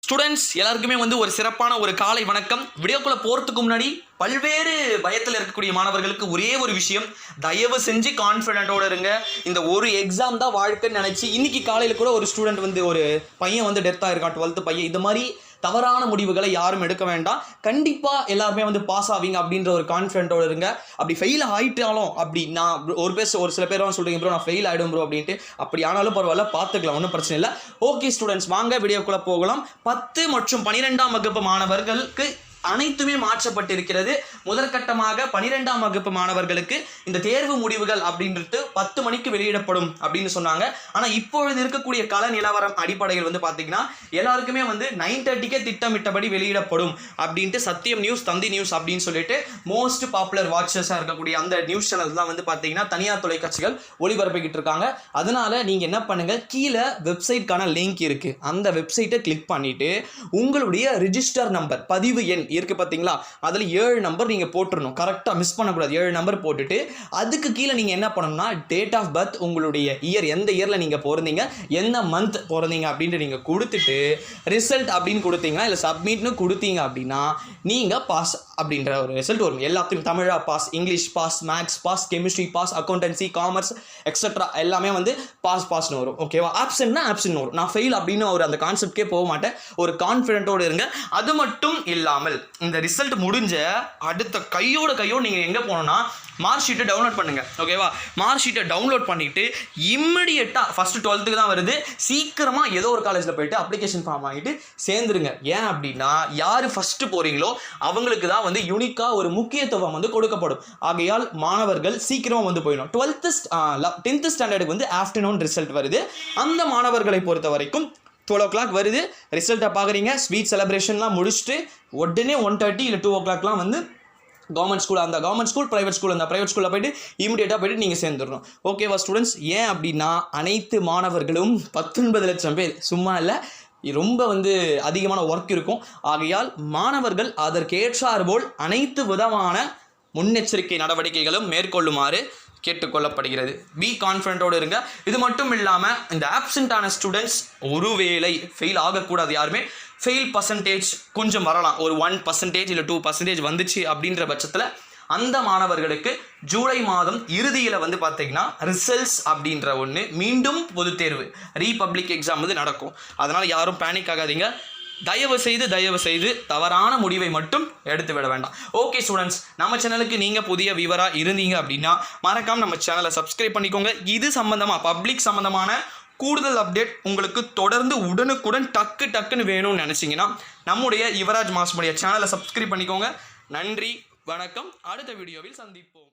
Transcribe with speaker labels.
Speaker 1: Students எல்லாருக்குமே ஒரு சிறப்பான ஒரு காலை வணக்கம். வீடியோக்குள்ள போறதுக்கு முன்னாடி பல்வேறு பயத்தில் இருக்கக்கூடிய மாணவர்களுக்கு ஒரே ஒரு விஷயம், தயவு செஞ்சு கான்ஃபிடென்ட்டோட இருங்க. இந்த ஒரு எக்ஸாம் தான் வாழ்க்கைன்னு நினைச்சு இன்னைக்கு காலையில் கூட ஒரு ஸ்டூடெண்ட் ஒரு பையன் டெத் ஆயிருக்கான், 12th பையன். இது மாதிரி தவறான முடிவுகளை யாரும் எடுக்க வேண்டாம். கண்டிப்பாக எல்லாருமே பாஸ் ஆவீங்க அப்படின்ற ஒரு கான்ஃபிடென்ட்டோட இருங்க. அப்படி ஃபெயில் ஆகிட்டாலும், அப்படி நான் ஒரு சில பேர் சொல்கிறீங்க ப்ரோ நான் ஃபெயில் ஆகிடும் ப்ரோ அப்படின்ட்டு, அப்படி ஆனாலும் பரவாயில்ல, பார்த்துக்கலாம், ஒன்றும் பிரச்சனை இல்லை. ஓகே ஸ்டூடெண்ட்ஸ், வாங்க வீடியோக்குள்ளே போகலாம். 10 மற்றும் 12ஆம் வகுப்பு மாணவர்களுக்கு அனைத்துமே மாற்றப்பட்டிருக்கிறது. முதற்கட்டமாக 12ஆம் வகுப்பு மாணவர்களுக்கு இந்த தேர்வு முடிவுகள் அப்படின்றது 10 மணிக்கு வெளியிடப்படும் அப்படின்னு சொன்னாங்க. ஆனால் இப்பொழுது இருக்கக்கூடிய கள நிலவரம் அடிப்படையில் பார்த்தீங்கன்னா எல்லாருக்குமே 9:30க்கே திட்டமிட்டபடி வெளியிடப்படும் அப்படின்ட்டு சத்தியம் நியூஸ், தந்தி நியூஸ் அப்படின்னு சொல்லிட்டு மோஸ்ட் பாப்புலர் வாட்சஸாக இருக்கக்கூடிய அந்த நியூஸ் சேனல்ஸ் தான் பார்த்தீங்கன்னா தனியார் தொலைக்காட்சிகள் ஒளிபரப்பிக்கிட்டு இருக்காங்க. அதனால நீங்கள் என்ன பண்ணுங்க, கீழே வெப்சைட்கான லிங்க் இருக்கு, அந்த வெப்சைட்டை கிளிக் பண்ணிட்டு உங்களுடைய ரிஜிஸ்டர் நம்பர், பதிவு எண் இருக்கு பார்த்தீங்களா, அதில் 7 நம்பர் நீங்கள் போட்டுருணும். கரெக்டாக மிஸ் பண்ணக்கூடாது. 7 நம்பர் போட்டுட்டு அதுக்கு கீழே நீங்கள் என்ன பண்ணணும்னா டேட் ஆஃப் பர்த், உங்களுடைய இயர், எந்த இயரில் நீங்கள் பிறந்தீங்க, எந்த மந்த் பிறந்தீங்க அப்படின்ட்டு நீங்கள் கொடுத்துட்டு ரிசல்ட் அப்படின்னு கொடுத்தீங்கன்னா, இல்லை சப்மிட்னு கொடுத்தீங்க அப்படின்னா நீங்கள் பாஸ் அப்படின்ற ஒரு ரிசல்ட் வரும். எல்லாத்தையும் தமிழா pass, English pass, maths pass, chemistry pass, accountancy, commerce etcetera எல்லாமே பாஸ்னு வரும். ஓகேவா? ஆப்ஷன்னா ஆப்ஷன் வரும். நான் ஃபெயில் அப்படின்னு அந்த கான்செப்ட்கே போக மாட்டேன். ஒரு கான்ஃபிடென்ட்டோடு இருங்க. அது மட்டும் இல்லாமல் இந்த ரிசல்ட் முடிஞ்ச அடுத்த கையோட நீங்கள் எங்கே போகணும்னா மார்க் ஷீட்டை டவுன்லோட் பண்ணுங்க. ஓகேவா? மார்க் ஷீட்டை டவுன்லோட் பண்ணிட்டு இம்மிடியட்டாக ஃபர்ஸ்ட் 12th தான் வருது, சீக்கிரமாக ஏதோ ஒரு காலேஜில் போயிட்டு அப்ளிகேஷன் ஃபார்ம் வாங்கிட்டு சேர்ந்துருங்க. ஏன் அப்படின்னா யார் ஃபர்ஸ்ட் போறீங்களோ அவங்களுக்கு தான் யூனிக்காக ஒரு முக்கியத்துவம் கொடுக்கப்படும். ஆகையால் மாணவர்கள் சீக்கிரமாக போயிடும். 10th ஸ்டாண்டர்டுக்கு ஆஃப்டர்நூன் ரிசல்ட் வருது. அந்த மாணவர்களை பொறுத்த வரைக்கும் 12 o'clock வருது. ரிசல்ட்டை பார்க்குறீங்க, ஸ்வீட் செலிப்ரேஷன்லாம் முடிச்சுட்டு உடனே 1:30 இல்லை 2 o'clockலாம் கவர்மெண்ட் ஸ்கூல், அந்த கவர்மெண்ட் ஸ்கூல், ப்ரைவேட் ஸ்கூல், அந்த ப்ரைவேட் ஸ்கூலில் போய்ட்டு இமீடியட்டாக போய்ட்டு நீங்கள் சேர்ந்துடணும். ஓகேவா ஸ்டூடெண்ட்ஸ்? ஏன் அப்படின்னா அனைத்து மாணவர்களும் 19 லட்சம் பேர், சும்மா இல்லை, ரொம்ப அதிகமான ஒர்க் இருக்கும். ஆகையால் மாணவர்கள் அதற்கேற்றாற்போல் அனைத்து விதமான முன்னெச்சரிக்கை நடவடிக்கைகளும் மேற்கொள்ளுமாறு கேட்டுக்கொள்ளப்படுகிறது. பி கான்ஃபிடென்ட்டோடு இருங்க. இது மட்டும் இல்லாமல் இந்த ஆப்சென்ட்டான ஸ்டூடெண்ட்ஸ் ஒருவேளை ஃபெயில் ஆகக்கூடாது. யாருமே ஃபெயில் பர்சன்டேஜ் கொஞ்சம் வரலாம், ஒரு 1% இல்லை 2% வந்துச்சு அப்படின்ற பட்சத்தில் அந்த மாணவர்களுக்கு ஜூலை மாதம் இறுதியில் பார்த்தீங்கன்னா ரிசல்ட்ஸ் அப்படின்ற ஒன்று, மீண்டும் பொது தேர்வு, ரீபப்ளிக் எக்ஸாம் நடக்கும். அதனால் யாரும் பேனிக் ஆகாதீங்க. தயவு செய்து தவறான முடிவை மட்டும் எடுத்து விட வேண்டாம். ஓகே ஸ்டூடெண்ட்ஸ், நம்ம சேனலுக்கு நீங்கள் புதிய வியூவராக இருந்தீங்க அப்படின்னா மறக்காமல் நம்ம சேனலை சப்ஸ்கிரைப் பண்ணிக்கோங்க. இது சம்மந்தமாக, பப்ளிக் சம்மந்தமான கூடுதல் அப்டேட் உங்களுக்கு தொடர்ந்து உடனுக்குடன் டக்குன்னு வேணும்னு நினச்சிங்கன்னா நம்முடைய யுவராஜ் மாஸ்முடைய சேனலை சப்ஸ்கிரைப் பண்ணிக்கோங்க. நன்றி, வணக்கம். அடுத்த வீடியோவில் சந்திப்போம்.